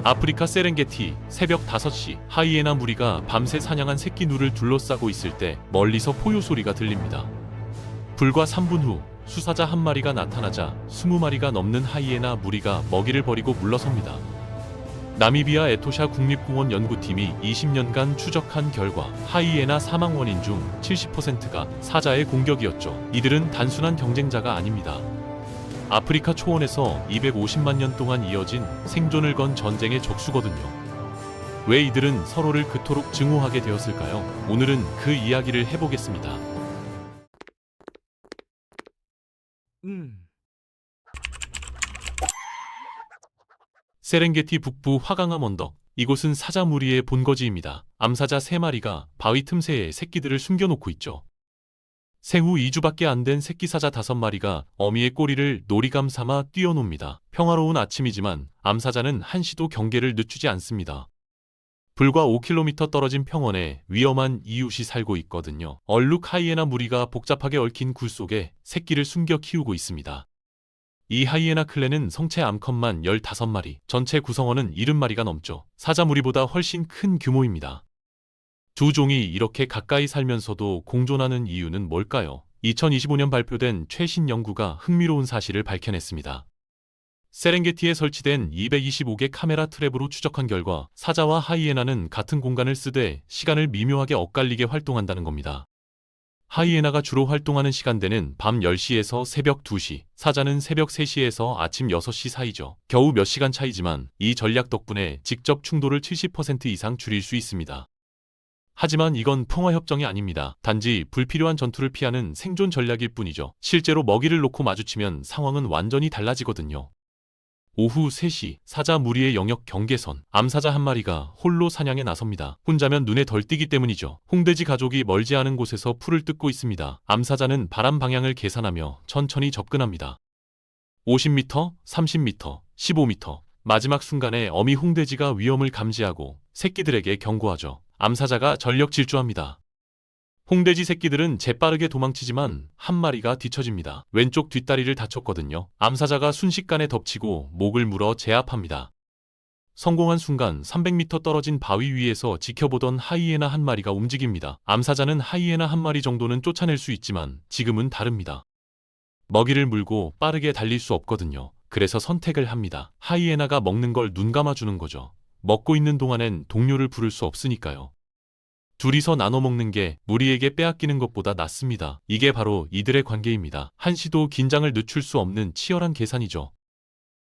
아프리카 세렝게티 새벽 5시 하이에나 무리가 밤새 사냥한 새끼 누를 둘러싸고 있을 때 멀리서 포효 소리가 들립니다. 불과 3분 후 수사자 한 마리가 나타나자 20마리가 넘는 하이에나 무리가 먹이를 버리고 물러섭니다. 나미비아 에토샤 국립공원 연구팀이 20년간 추적한 결과 하이에나 사망 원인 중 70%가 사자의 공격이었죠. 이들은 단순한 경쟁자가 아닙니다. 아프리카 초원에서 250만 년 동안 이어진 생존을 건 전쟁의 적수거든요. 왜 이들은 서로를 그토록 증오하게 되었을까요? 오늘은 그 이야기를 해보겠습니다. 세렝게티 북부 화강암 언덕. 이곳은 사자 무리의 본거지입니다. 암사자 3마리가 바위 틈새에 새끼들을 숨겨놓고 있죠. 생후 2주밖에 안 된 새끼 사자 5마리가 어미의 꼬리를 놀이감 삼아 뛰어놉니다. 평화로운 아침이지만 암사자는 한시도 경계를 늦추지 않습니다. 불과 5km 떨어진 평원에 위험한 이웃이 살고 있거든요. 얼룩 하이에나 무리가 복잡하게 얽힌 굴 속에 새끼를 숨겨 키우고 있습니다. 이 하이에나 클랜은 성체 암컷만 15마리, 전체 구성원은 70마리가 넘죠. 사자 무리보다 훨씬 큰 규모입니다. 두 종이 이렇게 가까이 살면서도 공존하는 이유는 뭘까요? 2025년 발표된 최신 연구가 흥미로운 사실을 밝혀냈습니다. 세렝게티에 설치된 225개 카메라 트랩으로 추적한 결과 사자와 하이에나는 같은 공간을 쓰되 시간을 미묘하게 엇갈리게 활동한다는 겁니다. 하이에나가 주로 활동하는 시간대는 밤 10시에서 새벽 2시, 사자는 새벽 3시에서 아침 6시 사이죠. 겨우 몇 시간 차이지만 이 전략 덕분에 직접 충돌을 70% 이상 줄일 수 있습니다. 하지만 이건 평화협정이 아닙니다. 단지 불필요한 전투를 피하는 생존 전략일 뿐이죠. 실제로 먹이를 놓고 마주치면 상황은 완전히 달라지거든요. 오후 3시 사자 무리의 영역 경계선. 암사자 한 마리가 홀로 사냥에 나섭니다. 혼자면 눈에 덜 띄기 때문이죠. 홍돼지 가족이 멀지 않은 곳에서 풀을 뜯고 있습니다. 암사자는 바람 방향을 계산하며 천천히 접근합니다. 50m, 30m, 15m. 마지막 순간에 어미 홍돼지가 위험을 감지하고 새끼들에게 경고하죠. 암사자가 전력 질주합니다. 홍돼지 새끼들은 재빠르게 도망치지만 한 마리가 뒤처집니다. 왼쪽 뒷다리를 다쳤거든요. 암사자가 순식간에 덮치고 목을 물어 제압합니다. 성공한 순간 300m 떨어진 바위 위에서 지켜보던 하이에나 한 마리가 움직입니다. 암사자는 하이에나 한 마리 정도는 쫓아낼 수 있지만 지금은 다릅니다. 먹이를 물고 빠르게 달릴 수 없거든요. 그래서 선택을 합니다. 하이에나가 먹는 걸 눈 감아주는 거죠. 먹고 있는 동안엔 동료를 부를 수 없으니까요. 둘이서 나눠 먹는 게 무리에게 빼앗기는 것보다 낫습니다. 이게 바로 이들의 관계입니다. 한시도 긴장을 늦출 수 없는 치열한 계산이죠.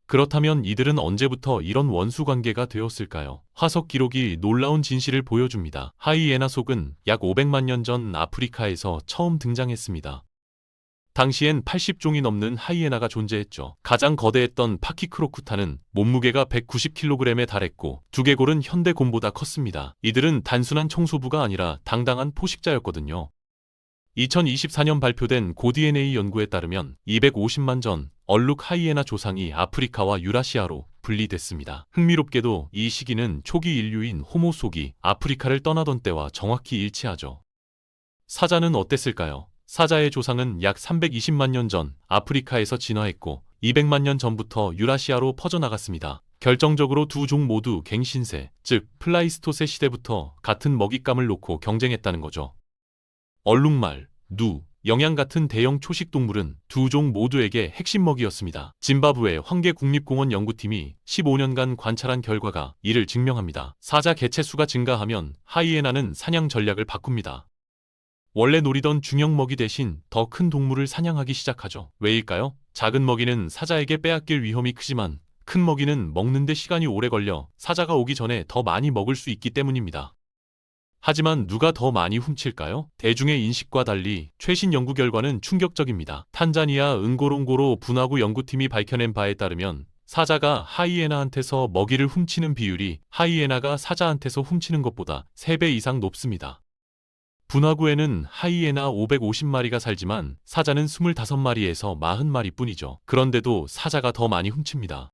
그렇다면 이들은 언제부터 이런 원수 관계가 되었을까요? 화석 기록이 놀라운 진실을 보여줍니다. 하이에나 속은 약 500만 년 전 아프리카에서 처음 등장했습니다. 당시엔 80종이 넘는 하이에나가 존재했죠. 가장 거대했던 파키크로쿠타는 몸무게가 190kg에 달했고 두개골은 현대 곰보다 컸습니다. 이들은 단순한 청소부가 아니라 당당한 포식자였거든요. 2024년 발표된 고DNA 연구에 따르면 250만 전 얼룩 하이에나 조상이 아프리카와 유라시아로 분리됐습니다. 흥미롭게도 이 시기는 초기 인류인 호모속이 아프리카를 떠나던 때와 정확히 일치하죠. 사자는 어땠을까요? 사자의 조상은 약 320만 년 전 아프리카에서 진화했고 200만 년 전부터 유라시아로 퍼져나갔습니다. 결정적으로 두 종 모두 갱신세, 즉 플라이스토세 시대부터 같은 먹잇감을 놓고 경쟁했다는 거죠. 얼룩말, 누, 영양 같은 대형 초식 동물은 두 종 모두에게 핵심 먹이였습니다. 짐바브웨 황계국립공원 연구팀이 15년간 관찰한 결과가 이를 증명합니다. 사자 개체 수가 증가하면 하이에나는 사냥 전략을 바꿉니다. 원래 노리던 중형 먹이 대신 더 큰 동물을 사냥하기 시작하죠. 왜일까요? 작은 먹이는 사자에게 빼앗길 위험이 크지만 큰 먹이는 먹는데 시간이 오래 걸려 사자가 오기 전에 더 많이 먹을 수 있기 때문입니다. 하지만 누가 더 많이 훔칠까요? 대중의 인식과 달리 최신 연구 결과는 충격적입니다. 탄자니아 응고롱고로 분화구 연구팀이 밝혀낸 바에 따르면 사자가 하이에나한테서 먹이를 훔치는 비율이 하이에나가 사자한테서 훔치는 것보다 3배 이상 높습니다. 분화구에는 하이에나 550마리가 살지만 사자는 25마리에서 40마리 뿐이죠. 그런데도 사자가 더 많이 훔칩니다.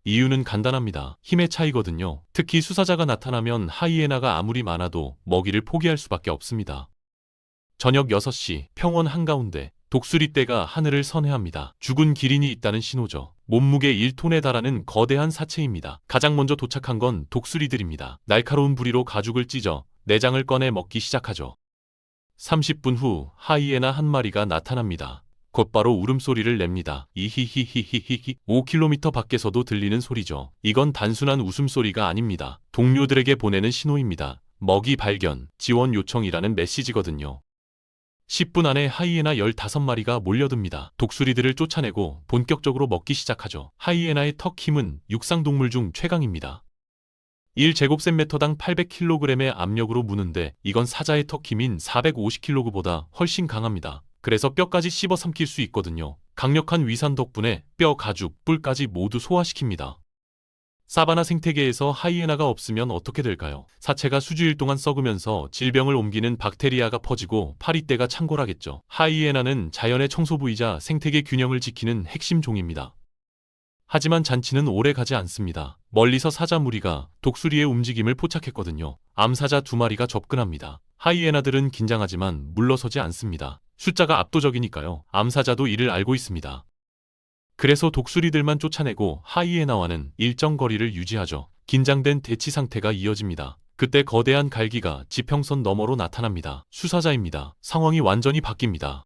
이유는 간단합니다. 힘의 차이거든요. 특히 수사자가 나타나면 하이에나가 아무리 많아도 먹이를 포기할 수밖에 없습니다. 저녁 6시 평원 한가운데 독수리떼가 하늘을 선회합니다. 죽은 기린이 있다는 신호죠. 몸무게 1톤에 달하는 거대한 사체입니다. 가장 먼저 도착한 건 독수리들입니다. 날카로운 부리로 가죽을 찢어 내장을 꺼내 먹기 시작하죠. 30분 후 하이에나 한 마리가 나타납니다. 곧바로 울음소리를 냅니다. 이히히히히히히. 5km 밖에서도 들리는 소리죠. 이건 단순한 웃음소리가 아닙니다. 동료들에게 보내는 신호입니다. 먹이 발견, 지원 요청이라는 메시지거든요. 10분 안에 하이에나 15마리가 몰려듭니다. 독수리들을 쫓아내고 본격적으로 먹기 시작하죠. 하이에나의 턱 힘은 육상동물 중 최강입니다. 1제곱센미터당 800kg의 압력으로 무는데 이건 사자의 턱 힘인 450kg보다 훨씬 강합니다. 그래서 뼈까지 씹어 삼킬 수 있거든요. 강력한 위산 덕분에 뼈, 가죽, 뿔까지 모두 소화시킵니다. 사바나 생태계에서 하이에나가 없으면 어떻게 될까요? 사체가 수주일 동안 썩으면서 질병을 옮기는 박테리아가 퍼지고 파리떼가 창궐하겠죠. 하이에나는 자연의 청소부이자 생태계 균형을 지키는 핵심 종입니다. 하지만 잔치는 오래 가지 않습니다. 멀리서 사자 무리가 독수리의 움직임을 포착했거든요. 암사자 2마리가 접근합니다. 하이에나들은 긴장하지만 물러서지 않습니다. 숫자가 압도적이니까요. 암사자도 이를 알고 있습니다. 그래서 독수리들만 쫓아내고 하이에나와는 일정 거리를 유지하죠. 긴장된 대치 상태가 이어집니다. 그때 거대한 갈기가 지평선 너머로 나타납니다. 수사자입니다. 상황이 완전히 바뀝니다.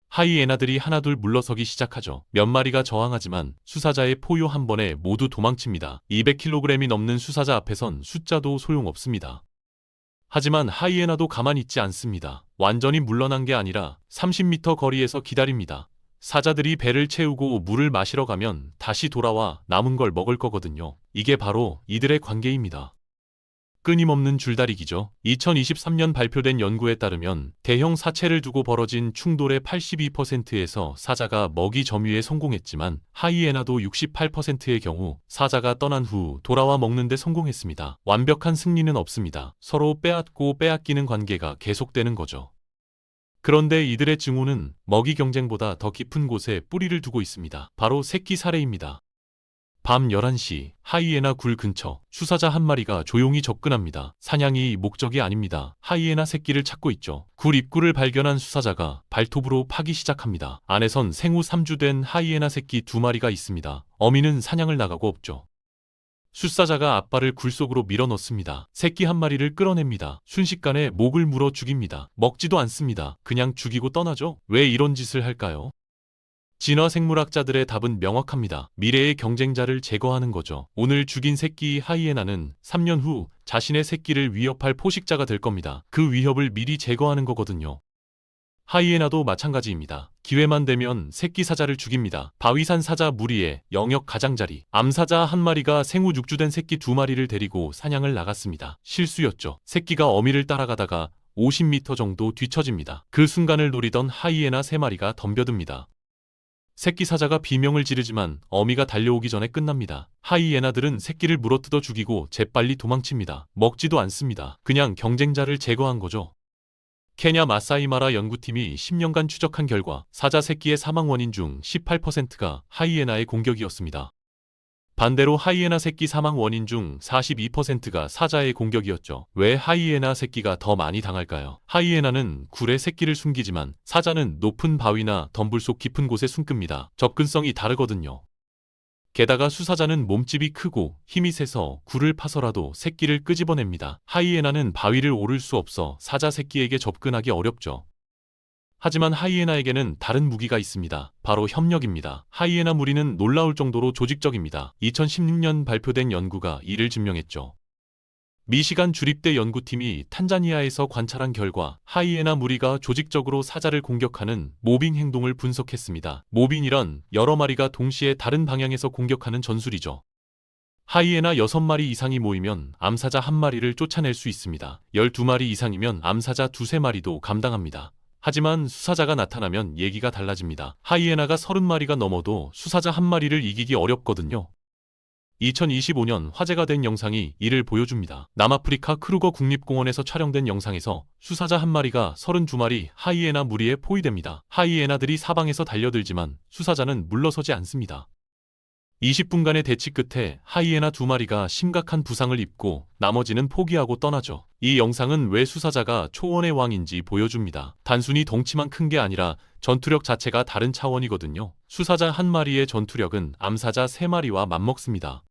하이에나들이 하나둘 물러서기 시작하죠. 몇 마리가 저항하지만 수사자의 포효 한 번에 모두 도망칩니다. 200kg이 넘는 수사자 앞에선 숫자도 소용없습니다. 하지만 하이에나도 가만히 있지 않습니다. 완전히 물러난 게 아니라 30m 거리에서 기다립니다. 사자들이 배를 채우고 물을 마시러 가면 다시 돌아와 남은 걸 먹을 거거든요. 이게 바로 이들의 관계입니다. 끊임없는 줄다리기죠. 2023년 발표된 연구에 따르면 대형 사체를 두고 벌어진 충돌의 82%에서 사자가 먹이 점유에 성공했지만 하이에나도 68%의 경우 사자가 떠난 후 돌아와 먹는 데 성공했습니다. 완벽한 승리는 없습니다. 서로 빼앗고 빼앗기는 관계가 계속되는 거죠. 그런데 이들의 증오는 먹이 경쟁보다 더 깊은 곳에 뿌리를 두고 있습니다. 바로 새끼 살해입니다. 밤 11시 하이에나 굴 근처 수사자 한 마리가 조용히 접근합니다. 사냥이 목적이 아닙니다. 하이에나 새끼를 찾고 있죠. 굴 입구를 발견한 수사자가 발톱으로 파기 시작합니다. 안에선 생후 3주 된 하이에나 새끼 2마리가 있습니다. 어미는 사냥을 나가고 없죠. 수사자가 앞발을 굴 속으로 밀어넣습니다. 새끼 한 마리를 끌어냅니다. 순식간에 목을 물어 죽입니다. 먹지도 않습니다. 그냥 죽이고 떠나죠. 왜 이런 짓을 할까요? 진화생물학자들의 답은 명확합니다. 미래의 경쟁자를 제거하는 거죠. 오늘 죽인 새끼 하이에나는 3년 후 자신의 새끼를 위협할 포식자가 될 겁니다. 그 위협을 미리 제거하는 거거든요. 하이에나도 마찬가지입니다. 기회만 되면 새끼 사자를 죽입니다. 바위산 사자 무리의 영역 가장자리. 암사자 한 마리가 생후 6주 된 새끼 2마리를 데리고 사냥을 나갔습니다. 실수였죠. 새끼가 어미를 따라가다가 50m 정도 뒤처집니다. 그 순간을 노리던 하이에나 3마리가 덤벼듭니다. 새끼 사자가 비명을 지르지만 어미가 달려오기 전에 끝납니다. 하이에나들은 새끼를 물어뜯어 죽이고 재빨리 도망칩니다. 먹지도 않습니다. 그냥 경쟁자를 제거한 거죠. 케냐 마사이마라 연구팀이 10년간 추적한 결과 사자 새끼의 사망 원인 중 18%가 하이에나의 공격이었습니다. 반대로 하이에나 새끼 사망 원인 중 42%가 사자의 공격이었죠. 왜 하이에나 새끼가 더 많이 당할까요? 하이에나는 굴에 새끼를 숨기지만 사자는 높은 바위나 덤불 속 깊은 곳에 숨깁니다. 접근성이 다르거든요. 게다가 수사자는 몸집이 크고 힘이 세서 굴을 파서라도 새끼를 끄집어냅니다. 하이에나는 바위를 오를 수 없어 사자 새끼에게 접근하기 어렵죠. 하지만 하이에나에게는 다른 무기가 있습니다. 바로 협력입니다. 하이에나 무리는 놀라울 정도로 조직적입니다. 2016년 발표된 연구가 이를 증명했죠. 미시간 주립대 연구팀이 탄자니아에서 관찰한 결과 하이에나 무리가 조직적으로 사자를 공격하는 모빙 행동을 분석했습니다. 모빙이란 여러 마리가 동시에 다른 방향에서 공격하는 전술이죠. 하이에나 6마리 이상이 모이면 암사자 1마리를 쫓아낼 수 있습니다. 12마리 이상이면 암사자 2~3마리도 감당합니다. 하지만 수사자가 나타나면 얘기가 달라집니다. 하이에나가 30마리가 넘어도 수사자 1마리를 이기기 어렵거든요. 2025년 화제가 된 영상이 이를 보여줍니다. 남아프리카 크루거 국립공원에서 촬영된 영상에서 수사자 1마리가 32마리 하이에나 무리에 포위됩니다. 하이에나들이 사방에서 달려들지만 수사자는 물러서지 않습니다. 20분간의 대치 끝에 하이에나 2마리가 심각한 부상을 입고 나머지는 포기하고 떠나죠. 이 영상은 왜 수사자가 초원의 왕인지 보여줍니다. 단순히 덩치만 큰 게 아니라 전투력 자체가 다른 차원이거든요. 수사자 한 마리의 전투력은 암사자 3마리와 맞먹습니다.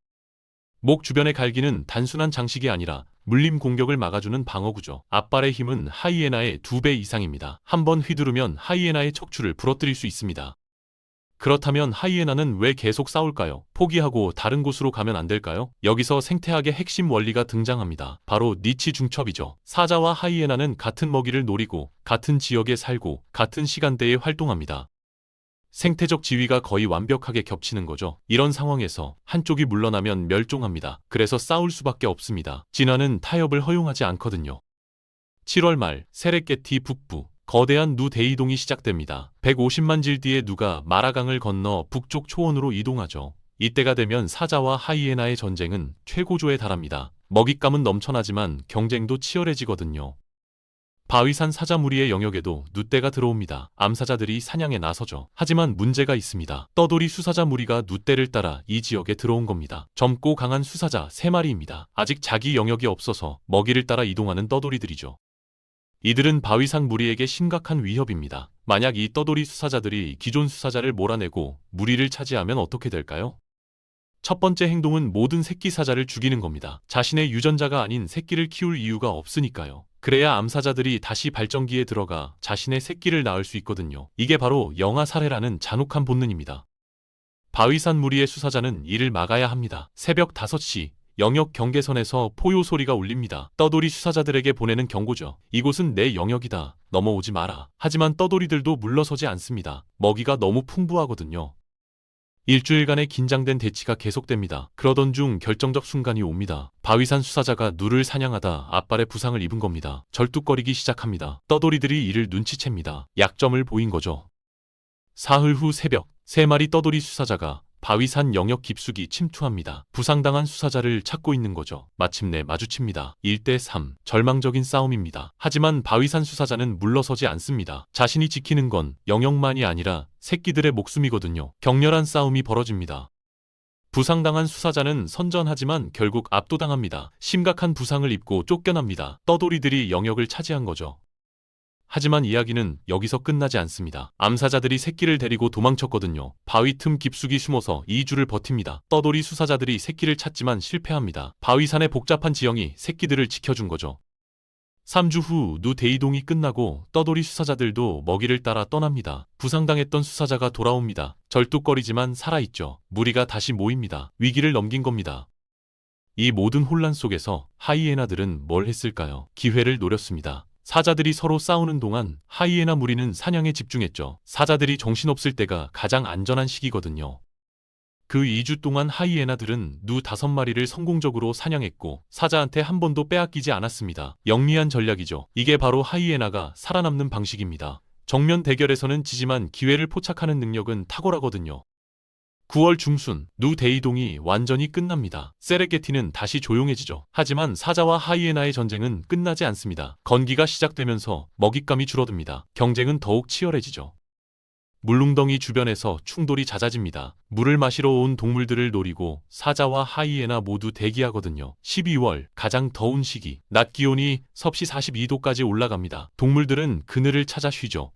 목 주변의 갈기는 단순한 장식이 아니라 물림 공격을 막아주는 방어구죠. 앞발의 힘은 하이에나의 2배 이상입니다. 한번 휘두르면 하이에나의 척추를 부러뜨릴 수 있습니다. 그렇다면 하이에나는 왜 계속 싸울까요? 포기하고 다른 곳으로 가면 안 될까요? 여기서 생태학의 핵심 원리가 등장합니다. 바로 니치 중첩이죠. 사자와 하이에나는 같은 먹이를 노리고 같은 지역에 살고 같은 시간대에 활동합니다. 생태적 지위가 거의 완벽하게 겹치는 거죠. 이런 상황에서 한쪽이 물러나면 멸종합니다. 그래서 싸울 수밖에 없습니다. 진화는 타협을 허용하지 않거든요. 7월 말 세렝게티 북부 거대한 누 대이동이 시작됩니다. 150만 질 뒤에 누가 마라강을 건너 북쪽 초원으로 이동하죠. 이때가 되면 사자와 하이에나의 전쟁은 최고조에 달합니다. 먹잇감은 넘쳐나지만 경쟁도 치열해지거든요. 바위산 사자 무리의 영역에도 누떼가 들어옵니다. 암사자들이 사냥에 나서죠. 하지만 문제가 있습니다. 떠돌이 수사자 무리가 누떼를 따라 이 지역에 들어온 겁니다. 젊고 강한 수사자 3마리입니다. 아직 자기 영역이 없어서 먹이를 따라 이동하는 떠돌이들이죠. 이들은 바위산 무리에게 심각한 위협입니다. 만약 이 떠돌이 수사자들이 기존 수사자를 몰아내고 무리를 차지하면 어떻게 될까요? 첫 번째 행동은 모든 새끼 사자를 죽이는 겁니다. 자신의 유전자가 아닌 새끼를 키울 이유가 없으니까요. 그래야 암사자들이 다시 발전기에 들어가 자신의 새끼를 낳을 수 있거든요. 이게 바로 영아 살해라는 잔혹한 본능입니다. 바위산 무리의 수사자는 이를 막아야 합니다. 새벽 5시 영역 경계선에서 포효 소리가 울립니다. 떠돌이 수사자들에게 보내는 경고죠. 이곳은 내 영역이다. 넘어오지 마라. 하지만 떠돌이들도 물러서지 않습니다. 먹이가 너무 풍부하거든요. 일주일간의 긴장된 대치가 계속됩니다. 그러던 중 결정적 순간이 옵니다. 바위산 수사자가 누를 사냥하다 앞발에 부상을 입은 겁니다. 절뚝거리기 시작합니다. 떠돌이들이 이를 눈치챕니다. 약점을 보인 거죠. 사흘 후 새벽 3마리 떠돌이 수사자가 바위산 영역 깊숙이 침투합니다. 부상당한 수사자를 찾고 있는 거죠. 마침내 마주칩니다. 1대3 절망적인 싸움입니다. 하지만 바위산 수사자는 물러서지 않습니다. 자신이 지키는 건 영역만이 아니라 새끼들의 목숨이거든요. 격렬한 싸움이 벌어집니다. 부상당한 수사자는 선전하지만 결국 압도당합니다. 심각한 부상을 입고 쫓겨납니다. 떠돌이들이 영역을 차지한 거죠. 하지만 이야기는 여기서 끝나지 않습니다. 암사자들이 새끼를 데리고 도망쳤거든요. 바위 틈 깊숙이 숨어서 2주를 버팁니다. 떠돌이 수사자들이 새끼를 찾지만 실패합니다. 바위산의 복잡한 지형이 새끼들을 지켜준 거죠. 3주 후 누 대이동이 끝나고 떠돌이 수사자들도 먹이를 따라 떠납니다. 부상당했던 수사자가 돌아옵니다. 절뚝거리지만 살아있죠. 무리가 다시 모입니다. 위기를 넘긴 겁니다. 이 모든 혼란 속에서 하이에나들은 뭘 했을까요? 기회를 노렸습니다. 사자들이 서로 싸우는 동안 하이에나 무리는 사냥에 집중했죠. 사자들이 정신없을 때가 가장 안전한 시기거든요. 그 2주 동안 하이에나들은 누 5마리를 성공적으로 사냥했고 사자한테 한 번도 빼앗기지 않았습니다. 영리한 전략이죠. 이게 바로 하이에나가 살아남는 방식입니다. 정면 대결에서는 지지만 기회를 포착하는 능력은 탁월하거든요. 9월 중순 누 대이동이 완전히 끝납니다. 세렝게티는 다시 조용해지죠. 하지만 사자와 하이에나의 전쟁은 끝나지 않습니다. 건기가 시작되면서 먹잇감이 줄어듭니다. 경쟁은 더욱 치열해지죠. 물웅덩이 주변에서 충돌이 잦아집니다. 물을 마시러 온 동물들을 노리고 사자와 하이에나 모두 대기하거든요. 12월 가장 더운 시기, 낮 기온이 섭씨 42도까지 올라갑니다. 동물들은 그늘을 찾아 쉬죠.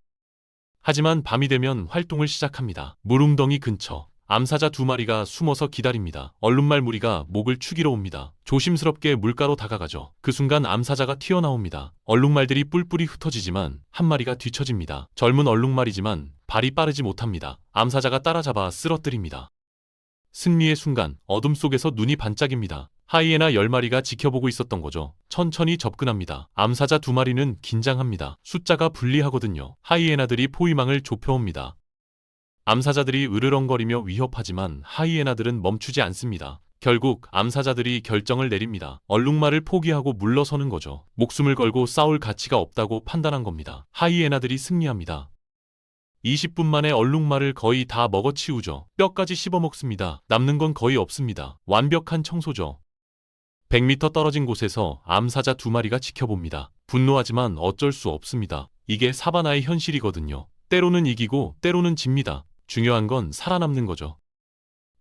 하지만 밤이 되면 활동을 시작합니다. 물웅덩이 근처 암사자 2마리가 숨어서 기다립니다. 얼룩말 무리가 목을 축이러 옵니다. 조심스럽게 물가로 다가가죠. 그 순간 암사자가 튀어나옵니다. 얼룩말들이 뿔뿔이 흩어지지만 한 마리가 뒤처집니다. 젊은 얼룩말이지만 발이 빠르지 못합니다. 암사자가 따라잡아 쓰러뜨립니다. 승리의 순간 어둠 속에서 눈이 반짝입니다. 하이에나 10마리가 지켜보고 있었던 거죠. 천천히 접근합니다. 암사자 2마리는 긴장합니다. 숫자가 불리하거든요. 하이에나들이 포위망을 좁혀옵니다. 암사자들이 으르렁거리며 위협하지만 하이에나들은 멈추지 않습니다. 결국 암사자들이 결정을 내립니다. 얼룩말을 포기하고 물러서는 거죠. 목숨을 걸고 싸울 가치가 없다고 판단한 겁니다. 하이에나들이 승리합니다. 20분 만에 얼룩말을 거의 다 먹어치우죠. 뼈까지 씹어먹습니다. 남는 건 거의 없습니다. 완벽한 청소죠. 100m 떨어진 곳에서 암사자 2마리가 지켜봅니다. 분노하지만 어쩔 수 없습니다. 이게 사바나의 현실이거든요. 때로는 이기고 때로는 집니다. 중요한 건 살아남는 거죠.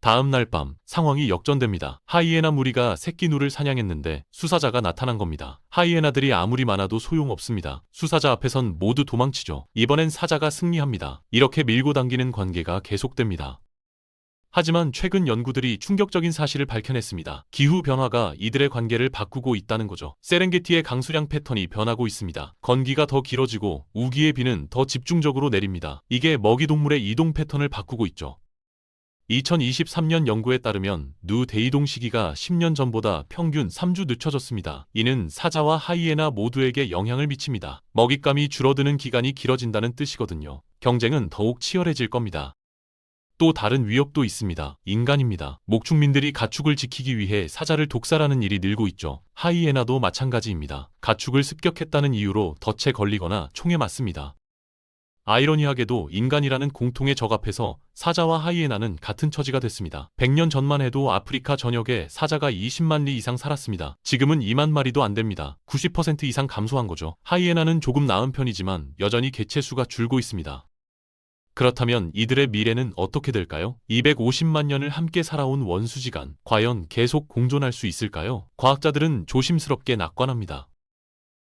다음 날 밤 상황이 역전됩니다. 하이에나 무리가 새끼누를 사냥했는데 수사자가 나타난 겁니다. 하이에나들이 아무리 많아도 소용없습니다. 수사자 앞에선 모두 도망치죠. 이번엔 사자가 승리합니다. 이렇게 밀고 당기는 관계가 계속됩니다. 하지만 최근 연구들이 충격적인 사실을 밝혀냈습니다. 기후변화가 이들의 관계를 바꾸고 있다는 거죠. 세렝게티의 강수량 패턴이 변하고 있습니다. 건기가 더 길어지고 우기의 비는 더 집중적으로 내립니다. 이게 먹이동물의 이동 패턴을 바꾸고 있죠. 2023년 연구에 따르면 누 대이동 시기가 10년 전보다 평균 3주 늦춰졌습니다. 이는 사자와 하이에나 모두에게 영향을 미칩니다. 먹잇감이 줄어드는 기간이 길어진다는 뜻이거든요. 경쟁은 더욱 치열해질 겁니다. 또 다른 위협도 있습니다. 인간입니다. 목축민들이 가축을 지키기 위해 사자를 독살하는 일이 늘고 있죠. 하이에나도 마찬가지입니다. 가축을 습격했다는 이유로 덫에 걸리거나 총에 맞습니다. 아이러니하게도 인간이라는 공통의 적 앞에서 사자와 하이에나는 같은 처지가 됐습니다. 100년 전만 해도 아프리카 전역에 사자가 20만 리 이상 살았습니다. 지금은 2만 마리도 안 됩니다. 90% 이상 감소한 거죠. 하이에나는 조금 나은 편이지만 여전히 개체수가 줄고 있습니다. 그렇다면 이들의 미래는 어떻게 될까요? 250만 년을 함께 살아온 원수지간, 과연 계속 공존할 수 있을까요? 과학자들은 조심스럽게 낙관합니다.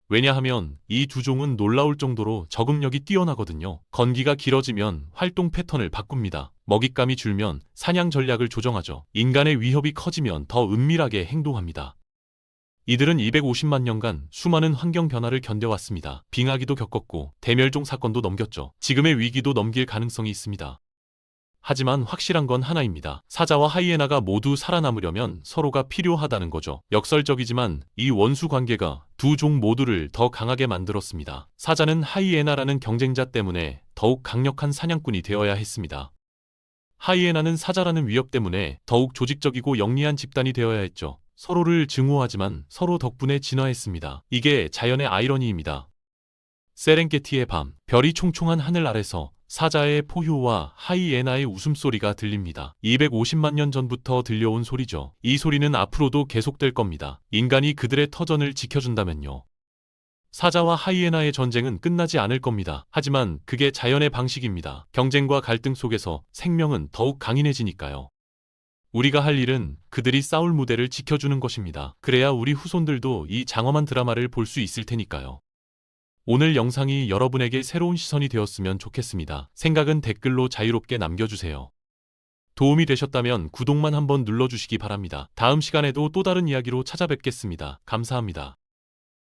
왜냐하면 이 두 종은 놀라울 정도로 적응력이 뛰어나거든요. 건기가 길어지면 활동 패턴을 바꿉니다. 먹잇감이 줄면 사냥 전략을 조정하죠. 인간의 위협이 커지면 더 은밀하게 행동합니다. 이들은 250만 년간 수많은 환경 변화를 견뎌왔습니다. 빙하기도 겪었고 대멸종 사건도 넘겼죠. 지금의 위기도 넘길 가능성이 있습니다. 하지만 확실한 건 하나입니다. 사자와 하이에나가 모두 살아남으려면 서로가 필요하다는 거죠. 역설적이지만 이 원수 관계가 두 종 모두를 더 강하게 만들었습니다. 사자는 하이에나라는 경쟁자 때문에 더욱 강력한 사냥꾼이 되어야 했습니다. 하이에나는 사자라는 위협 때문에 더욱 조직적이고 영리한 집단이 되어야 했죠. 서로를 증오하지만 서로 덕분에 진화했습니다. 이게 자연의 아이러니입니다. 세렝게티의 밤, 별이 총총한 하늘 아래서 사자의 포효와 하이에나의 웃음소리가 들립니다. 250만 년 전부터 들려온 소리죠. 이 소리는 앞으로도 계속될 겁니다. 인간이 그들의 터전을 지켜준다면요. 사자와 하이에나의 전쟁은 끝나지 않을 겁니다. 하지만 그게 자연의 방식입니다. 경쟁과 갈등 속에서 생명은 더욱 강인해지니까요. 우리가 할 일은 그들이 싸울 무대를 지켜주는 것입니다. 그래야 우리 후손들도 이 장엄한 드라마를 볼 수 있을 테니까요. 오늘 영상이 여러분에게 새로운 시선이 되었으면 좋겠습니다. 생각은 댓글로 자유롭게 남겨주세요. 도움이 되셨다면 구독만 한번 눌러주시기 바랍니다. 다음 시간에도 또 다른 이야기로 찾아뵙겠습니다. 감사합니다.